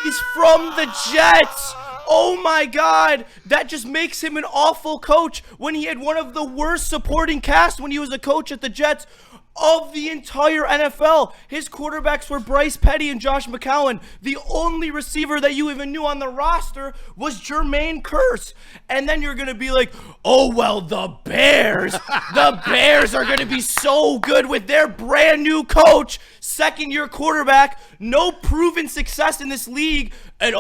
He's from the Jets. Oh my God, that just makes him an awful coach when he had one of the worst supporting cast when he was a coach at the Jets of the entire NFL. His quarterbacks were Bryce Petty and Josh McCown. The only receiver that you even knew on the roster was Jermaine Kearse. And then you're going to be like, oh, well, the Bears are going to be so good with their brand new coach, second-year quarterback, no proven success in this league, and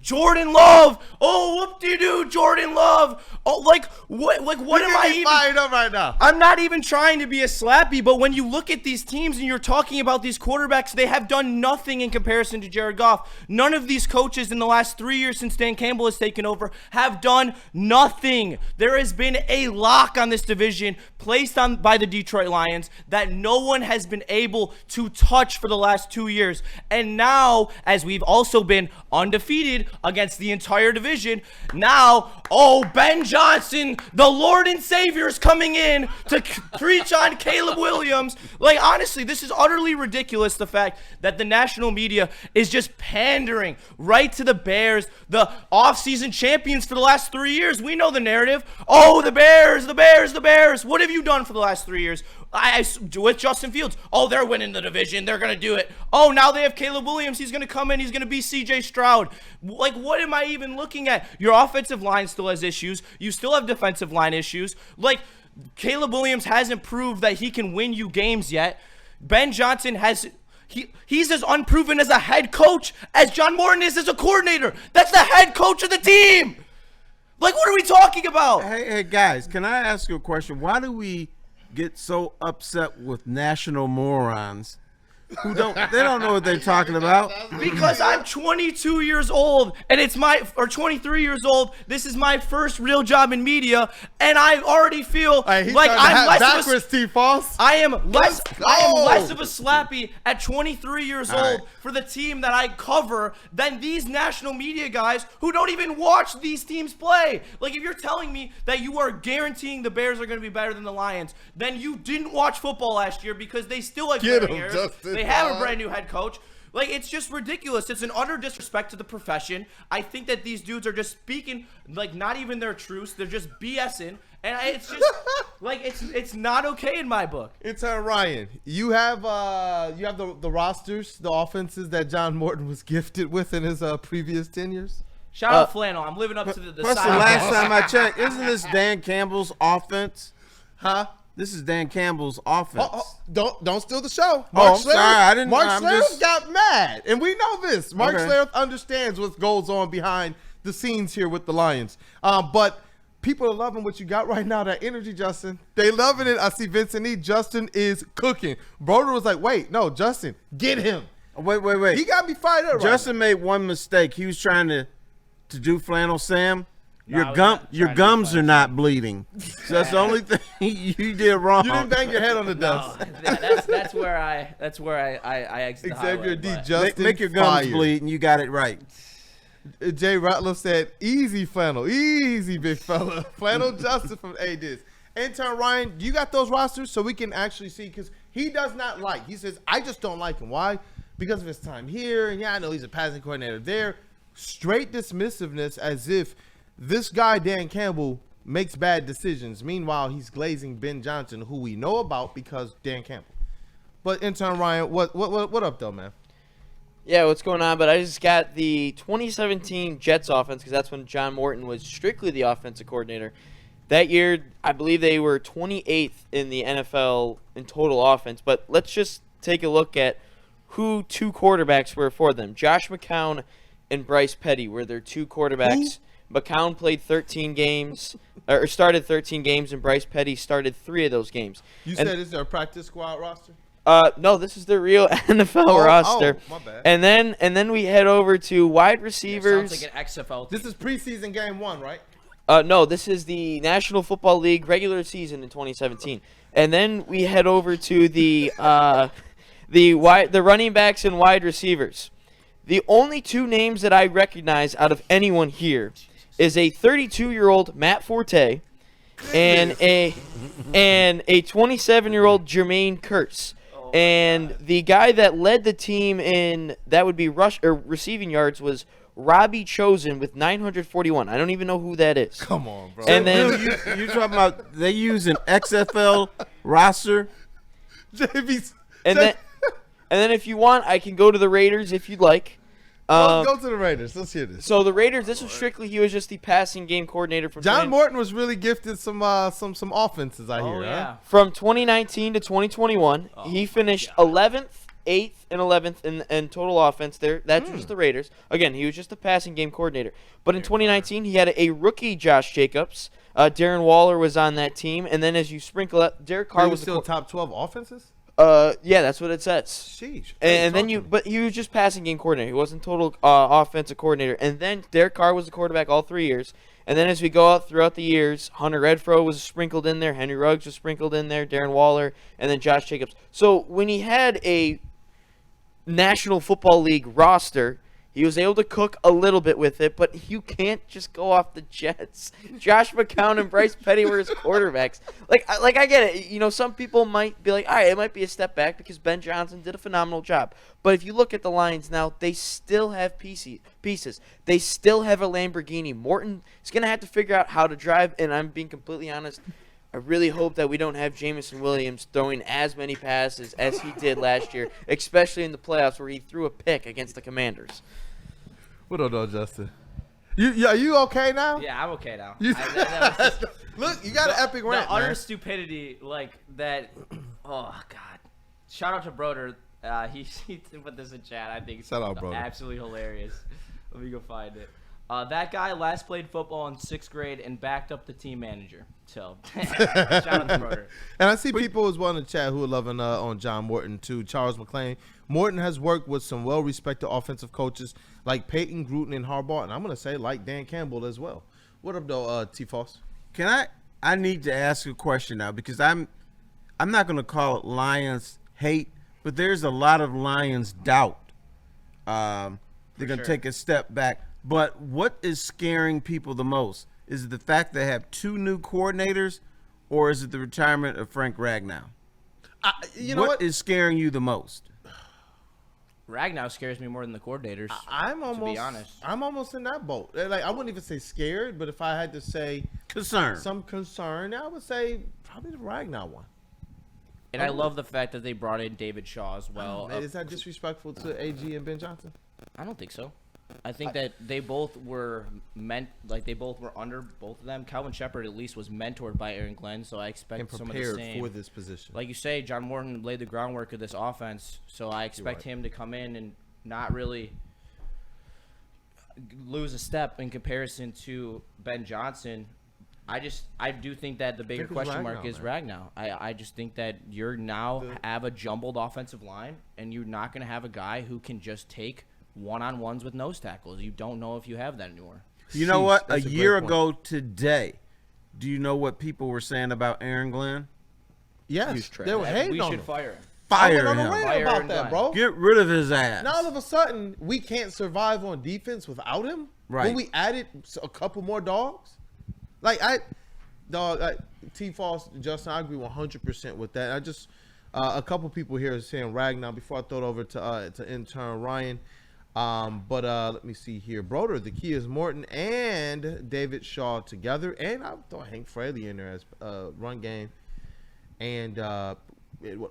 Jordan Love. Oh, whoop-de-doo, Jordan Love. Oh, what am I even fired up right now? I'm not even trying to be a slappy, but when you look at these teams and you're talking about these quarterbacks, they have done nothing in comparison to Jared Goff. None of these coaches in the last 3 years since Dan Campbell has taken over have done nothing. There has been a lock on this division placed on by the Detroit Lions that no one has been able to touch for the last 2 years. And now, as we've also been undefeated against the entire division, now, Ben Johnson, the Lord and Savior, is coming in to preach on Caleb Williams. Honestly, this is utterly ridiculous, the fact that the national media is just pandering right to the Bears, the offseason champions for the last 3 years. We know the narrative. Oh, the Bears, the Bears, the Bears. What have you done for the last 3 years? With Justin Fields. Oh, they're winning the division. They're going to do it. Oh, now they have Caleb Williams. He's going to come in. He's going to be C.J. Stroud. What am I even looking at? Your offensive line still has issues. You still have defensive line issues. Caleb Williams hasn't proved that he can win you games yet. Ben Johnson he's as unproven as a head coach as John Morton is as a coordinator. That's the head coach of the team. What are we talking about? Hey, guys, can I ask you a question? Why do we get so upset with national morons who don't know what they're talking about? Because I'm 22 years old and or 23 years old. This is my first real job in media, and I already feel like I'm less of a T-False. I am less of a slappy at 23 years old for the team that I cover than these national media guys who don't even watch these teams play. If you're telling me that you are guaranteeing the Bears are going to be better than the Lions, then you didn't watch football last year because they still have Gary Harris. They have a brand new head coach. It's just ridiculous. It's an utter disrespect to the profession. I think that these dudes are just speaking not even their truths. They're just BSing, and it's just it's not okay in my book. It's Ryan. You have the rosters, the offenses that John Morton was gifted with in his previous tenures. Shout out Flannel. I'm living up to the Plus, the last time I checked, isn't this Dan Campbell's offense? Huh? This is Dan Campbell's offense. Don't steal the show. I'm sorry. I didn't. Mark Schlereth got mad, and we know this. Mark Schlereth understands what goes on behind the scenes here with the Lions. But people are loving what you got right now. That energy, Justin. They loving it. I see Vincent E. Justin is cooking. Broder was like, "Wait, no, Justin, get him." Wait. He got me fired up. Justin made one mistake. He was trying to do Flannel Sam. Your gums are not bleeding. So that's the only thing you did wrong. You didn't bang your head on the desk. That's where I exit the Xavier D. highway, Justin make your gums bleed, and you got it right. Jay Ratliff said, "Easy, Flannel, easy, big fella." Flannel Justin from A-Diz. Intern Ryan, you got those rosters so we can actually see, because he does not like. He says, "I just don't like him." Why? Because of his time here, and I know he's a passing coordinator there. Straight dismissiveness, as if this guy, Dan Campbell, makes bad decisions. Meanwhile, he's glazing Ben Johnson, who we know about because Dan Campbell. But intern Ryan, what up though, man? Yeah, what's going on? But I just got the 2017 Jets offense, because that's when John Morton was strictly the offensive coordinator. That year, I believe they were 28th in the NFL in total offense. But let's just take a look at who two quarterbacks were for them. Josh McCown and Bryce Petty were their two quarterbacks. McCown played 13 games, or started 13 games, and Bryce Petty started 3 of those games. You said it's their practice squad roster? No, this is their real NFL roster. Oh, my bad. And then we head over to wide receivers. Sounds like an XFL team. This is preseason game 1, right? No, this is the National Football League regular season in 2017. And then we head over to the running backs and wide receivers. The only 2 names that I recognize out of anyone here is a 32-year-old Matt Forte and a 27-year-old Jermaine Kearse. And the guy that led the team in that would be receiving yards was Robbie Chosen with 941. I don't even know who that is. Come on, bro. And then you talking about they use an XFL roster? JB's, and then if you want, I can go to the Raiders if you'd like. go to the Raiders. Let's hear this. So the Raiders, this was strictly he was just the passing game coordinator from John Morton was really gifted some offenses. I hear. Huh? From 2019 to 2021. He finished 11th, 8th, and 11th in total offense. There, that's just the Raiders. Again, he was just the passing game coordinator. But in 2019, he had a rookie, Josh Jacobs. Darren Waller was on that team, and then as you sprinkle up, Derek Carr was still top 12 offenses. Yeah, that's what it says. Sheesh. And then but he was just passing game coordinator. He wasn't total offensive coordinator. And then Derek Carr was the quarterback all 3 years. And then as we go out throughout the years, Hunter Renfrow was sprinkled in there, Henry Ruggs was sprinkled in there, Darren Waller, and then Josh Jacobs. So when he had a National Football League roster, he was able to cook a little bit with it, but you can't just go off the Jets. Josh McCown and Bryce Petty were his quarterbacks. Like I get it. You know, some people might be like, all right, it might be a step back because Ben Johnson did a phenomenal job. But if you look at the Lions now, they still have pieces. They still have a Lamborghini. Morton is going to have to figure out how to drive, and I'm being completely honest, I really hope that we don't have Jameson Williams throwing as many passes as he did last year, especially in the playoffs where he threw a pick against the Commanders. What up, though, Justin? Are you okay now? Yeah, I'm okay now. Look, you got an epic rant, The utter man. stupidity, like that. Oh God! Shout out to Broder. He put this in chat. I think it's Shout out, Broder. absolutely hilarious. Let me go find it. That guy last played football in 6th grade and backed up the team manager. So, shout out to Broder. And I see people as well in the chat who are loving on John Morton too. Charles McClain. Morton has worked with some well-respected offensive coaches like Peyton, Gruden, and Harbaugh, and I'm gonna say like Dan Campbell as well. What up, though, T. Foss? Can I need to ask a question now because I'm not gonna call it Lions hate, but there's a lot of Lions doubt. They're gonna take a step back. But what is scaring people the most? Is it the fact they have 2 new coordinators, or is it the retirement of Frank Ragnow? You know what is scaring you the most? Ragnow scares me more than the coordinators. To be honest, I'm almost in that boat. Like I wouldn't even say scared, but if I had to say some concern, I would say probably the Ragnow one. And I love the fact that they brought in David Shaw as well. Is that disrespectful to AG and Ben Johnson? I don't think so. I think that they both were they both were under both of them. Calvin Shepard at least was mentored by Aaron Glenn, so I expect some of the same. Prepared for this position. Like you say, John Morton laid the groundwork of this offense, so I expect him to come in and not really lose a step in comparison to Ben Johnson. I do think that the bigger question mark is Ragnow. I just think that you're now have a jumbled offensive line, and you're not going to have a guy who can just take one-on-ones with nose tackles. You don't know if you have that anymore. You know what? A year ago today, do you know what people were saying about Aaron Glenn? Yes, they were hating on him. Fire him. Fire on the him. radio about that, bro. Get rid of his ass. Now all of a sudden, we can't survive on defense without him. Right. When we added a couple more dogs, T. Foss, Justin, I agree 100% with that. I just a couple people here are saying Ragnow before I throw it over to intern Ryan. But let me see here. Broder, the key is Morton and David Shaw together, and I'll throw Hank Fraley in there as run game and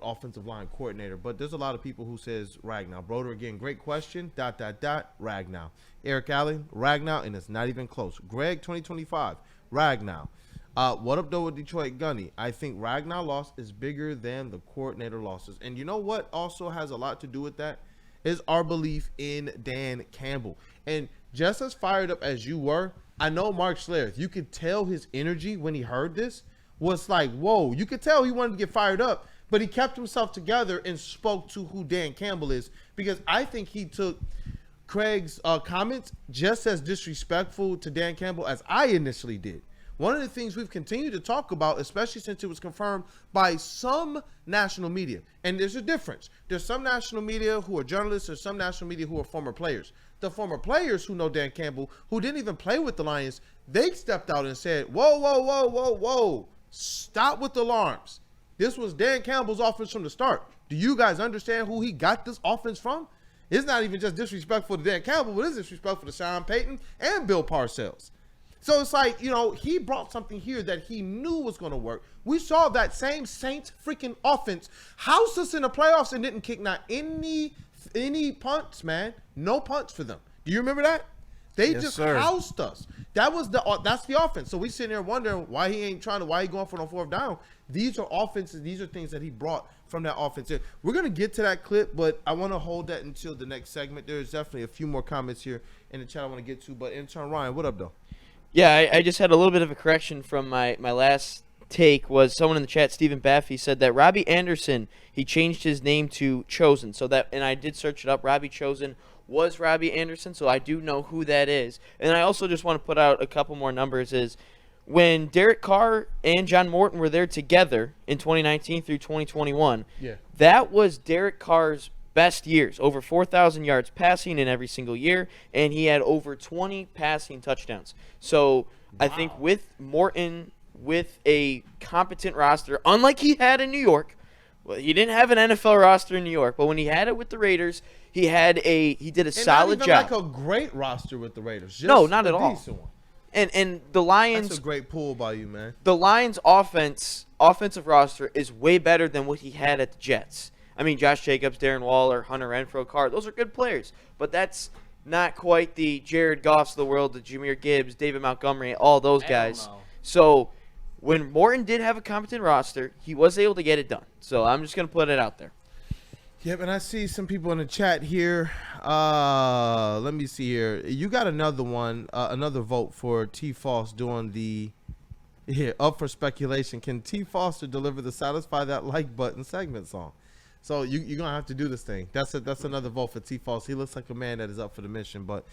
offensive line coordinator. But there's a lot of people who says Ragnow. Broder again, great question. ... Ragnow. Eric Allen, Ragnow, and it's not even close. Greg 2025, Ragnow. What up though with Detroit Gunny? I think Ragnow loss is bigger than the coordinator losses, and you know what also has a lot to do with that is our belief in Dan Campbell. And just as fired up as you were, I know Mark Schlereth, you could tell his energy when he heard this was like, whoa, you could tell he wanted to get fired up, but he kept himself together and spoke to who Dan Campbell is, because I think he took Craig's comments just as disrespectful to Dan Campbell as I initially did. One of the things we've continued to talk about, especially since it was confirmed by some national media, and there's a difference. There's some national media who are journalists, there's some national media who are former players. The former players who know Dan Campbell, who didn't even play with the Lions, they stepped out and said, whoa, whoa, whoa, whoa, whoa, stop with the alarms. This was Dan Campbell's offense from the start. Do you guys understand who he got this offense from? It's not even just disrespectful to Dan Campbell, but it's disrespectful to Sean Payton and Bill Parcells. So it's like, he brought something here that he knew was going to work. We saw that same Saints freaking offense house us in the playoffs and didn't kick not any punts, man. No punts for them. Do you remember that? They just housed us. That's the offense. So we sitting there wondering why he going for it on fourth down. These are offenses. These are things that he brought from that offense. We're going to get to that clip, but I want to hold that until the next segment. There's definitely a few more comments here in the chat I want to get to, but intern Ryan, what up, though? Yeah, I just had a little bit of a correction from my last take. Was someone in the chat, Stephen Baffy, said that Robbie Anderson, he changed his name to Chosen. And I did search it up. Robbie Chosen was Robbie Anderson, so I do know who that is. And I also just want to put out a couple more numbers is when Derek Carr and John Morton were there together in 2019 through 2021, that was Derek Carr's best years, over 4,000 yards passing in every single year, and he had over 20 passing touchdowns. So I think with Morton, with a competent roster, unlike he had in New York, well, he didn't have an NFL roster in New York, but when he had it with the Raiders, he did a solid job. Not even like a great roster with the Raiders. Just no, not at all. Decent one. And the Lions. That's a great pull by you, man. The Lions' offensive roster is way better than what he had at the Jets. I mean, Josh Jacobs, Darren Waller, Hunter Renfrow, Carr, those are good players. But that's not quite the Jared Goffs of the world, the Jahmyr Gibbs, David Montgomery, all those guys. So when Morton did have a competent roster, he was able to get it done. So I'm just going to put it out there. Yep, and I see some people in the chat here. Let me see here. You got another one, another vote for T. Foss doing the up for speculation. Can T. Foster deliver the Satisfy That Like Button segment song? So you're going to have to do this thing. That's another vote for T. Foss. He looks like a man that is up for the mission. But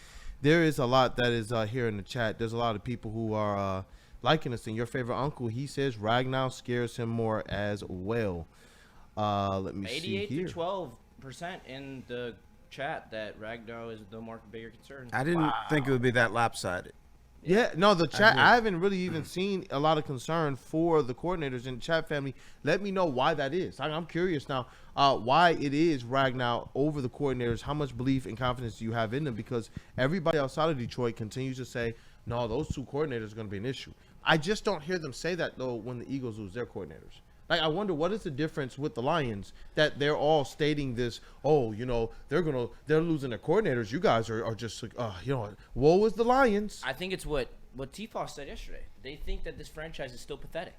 there is a lot that is here in the chat. There's a lot of people who are liking this thing. Your favorite uncle, he says Ragnow scares him more as well. Let me see here. 88 to 12% in the chat that Ragnow is the more bigger concern. I didn't think it would be that lopsided. Yeah, no, the chat, I haven't really even seen a lot of concern for the coordinators in the chat family. Let me know why that is. I'm curious now why it is Ragnow over the coordinators. How much belief and confidence do you have in them? Because everybody outside of Detroit continues to say, no, those two coordinators are going to be an issue. I just don't hear them say that, though, when the Eagles lose their coordinators. Like, I wonder what is the difference with the Lions that they're all stating this, they're losing their coordinators. You guys are just like, woe is the Lions. I think it's what T-Foss said yesterday. They think that this franchise is still pathetic.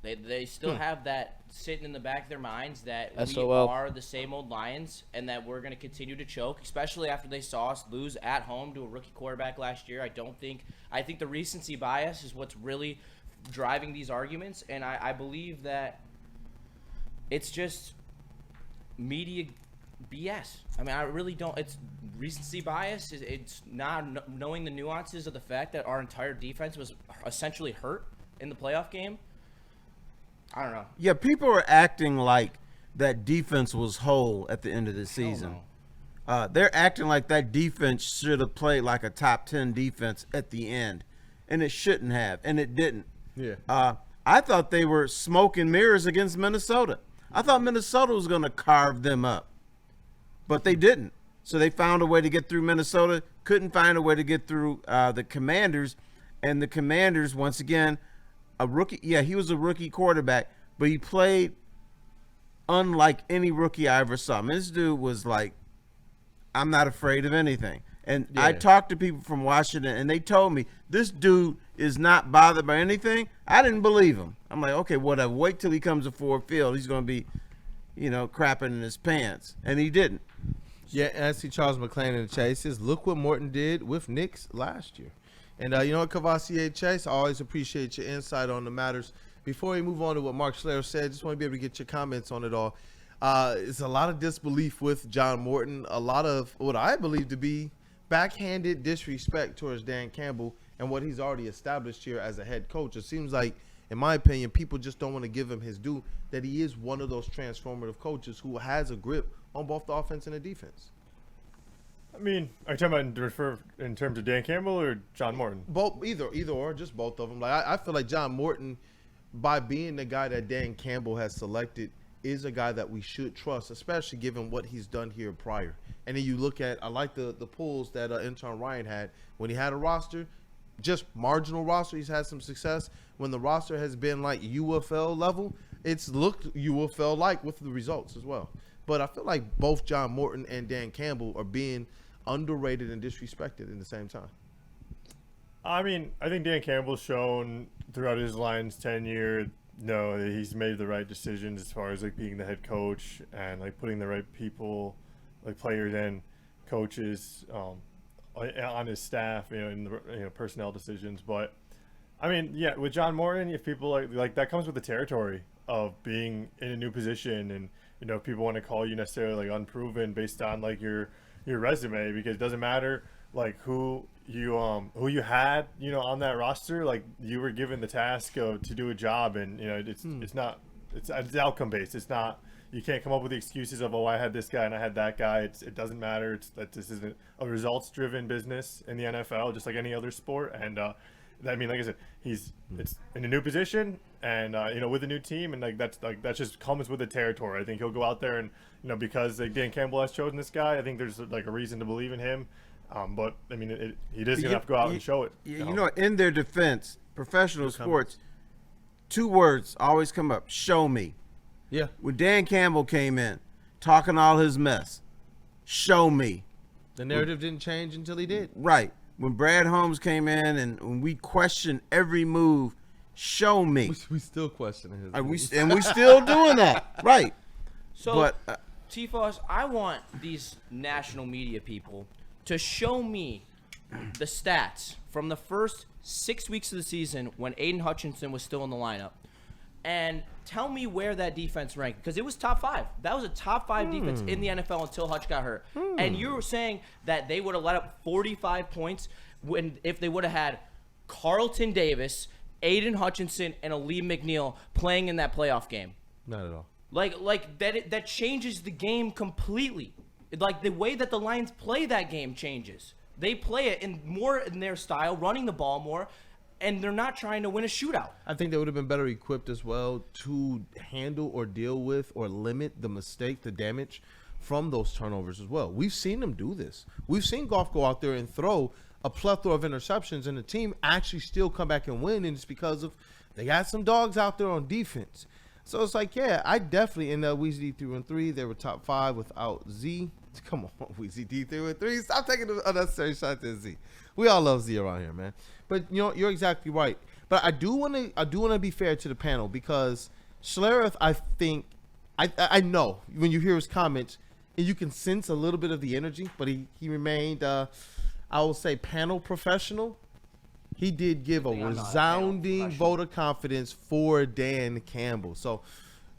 They still have that sitting in the back of their minds that we are the same old Lions and that we're going to continue to choke, especially after they saw us lose at home to a rookie quarterback last year. I think the recency bias is what's really driving these arguments, and I believe that it's just media BS. I mean, I really don't. It's recency bias. It's not knowing the nuances of the fact that our entire defense was essentially hurt in the playoff game. I don't know. Yeah, people are acting like that defense was whole at the end of the season. They're acting like that defense should have played like a top 10 defense at the end, and it shouldn't have, and it didn't. Yeah. I thought they were smoke and mirrors against Minnesota. I thought Minnesota was going to carve them up, but they didn't. So they found a way to get through Minnesota, couldn't find a way to get through the Commanders, and the Commanders, once again, a rookie. Yeah, he was a rookie quarterback, but he played unlike any rookie I ever saw. I mean, this dude was like, I'm not afraid of anything. And I talked to people from Washington, and they told me this dude is not bothered by anything. I didn't believe him. I'm like, okay, whatever. Wait till he comes to Ford Field. He's going to be, crapping in his pants. And he didn't. Yeah, and I see Charles McClain in the chat. He says, look what Morton did with Knicks last year. And you know what, Cavassier Chase, I always appreciate your insight on the matters. Before we move on to what Mark Schler said, just want to be able to get your comments on it all. It's a lot of disbelief with John Morton, a lot of what I believe to be backhanded disrespect towards Dan Campbell and what he's already established here as a head coach. It seems like, in my opinion, people just don't want to give him his due, that he is one of those transformative coaches who has a grip on both the offense and the defense. I mean, are you talking about in terms of Dan Campbell or John Morton? Both, either or, just both of them. Like I feel like John Morton by being the guy that Dan Campbell has selected, is a guy that we should trust, especially given what he's done here prior. And then you look at, I like the polls that intern Ryan had when he had a roster, just marginal roster. He's had some success. When the roster has been like UFL level, it's looked UFL like with the results as well. But I feel like both John Morton and Dan Campbell are being underrated and disrespected in the same time. I mean, I think Dan Campbell's shown throughout his Lions tenure, that he's made the right decisions as far as like being the head coach and like putting the right people, like players and coaches, on his staff, in the personnel decisions. But I mean, yeah, with John Morton, if people like that comes with the territory of being in a new position, and people want to call you necessarily like unproven based on like your resume, because it doesn't matter like who you had on that roster. Like, you were given the task to do a job, and it's outcome based. It's not, you can't come up with the excuses of, I had this guy and I had that guy. It doesn't matter. It's that this isn't a results driven business in the NFL, just like any other sport. And I mean, like I said, it's in a new position, and with a new team, and that just comes with the territory. I think he'll go out there and because like Dan Campbell has chosen this guy, I think there's like a reason to believe in him. But I mean, he is gonna have to go out and show it. In their defense, professional sports, two words always come up: show me. Yeah. When Dan Campbell came in, talking all his mess, show me. The narrative didn't change until he did. Right. When Brad Holmes came in and when we questioned every move, show me. We still questioning his moves. And we still doing that. Right. So, But T-Foss, I want these national media people to show me the stats from the first 6 weeks of the season when Aiden Hutchinson was still in the lineup, and tell me where that defense ranked, because it was top 5. That was a top 5 defense in the NFL until Hutch got hurt. And you were saying that they would have let up 45 points if they would have had Carlton Davis, Aiden Hutchinson, and Aleem McNeil playing in that playoff game. Not at all. Like that changes the game completely. Like, the way that the Lions play that game changes. They play it more in their style, running the ball more, and they're not trying to win a shootout. I think they would have been better equipped as well to handle or deal with or limit the mistake, the damage from those turnovers as well. We've seen them do this. We've seen Goff go out there and throw a plethora of interceptions, and the team actually still come back and win, and it's because of they got some dogs out there on defense. So it's like, yeah, I definitely, in Weezy D3-3, they were top 5 without Z. Come on, Weezy D3-3. Stop taking the unnecessary shots at Z. We all love Z around here, man. But you're exactly right. But I do want to be fair to the panel, because Schlereth, I think, I know when you hear his comments, and you can sense a little bit of the energy, but he remained, I will say, panel professional. He did give a resounding vote of confidence for Dan Campbell. So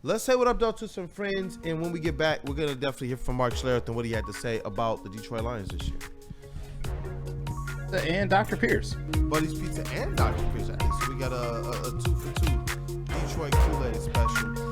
let's say what up, though, to some friends. And when we get back, we're going to definitely hear from Mark Schlereth and what he had to say about the Detroit Lions this year. And Dr. Pierce. Buddy's Pizza and Dr. Pierce. So we got a 2 for 2 Detroit Kool-Aid special.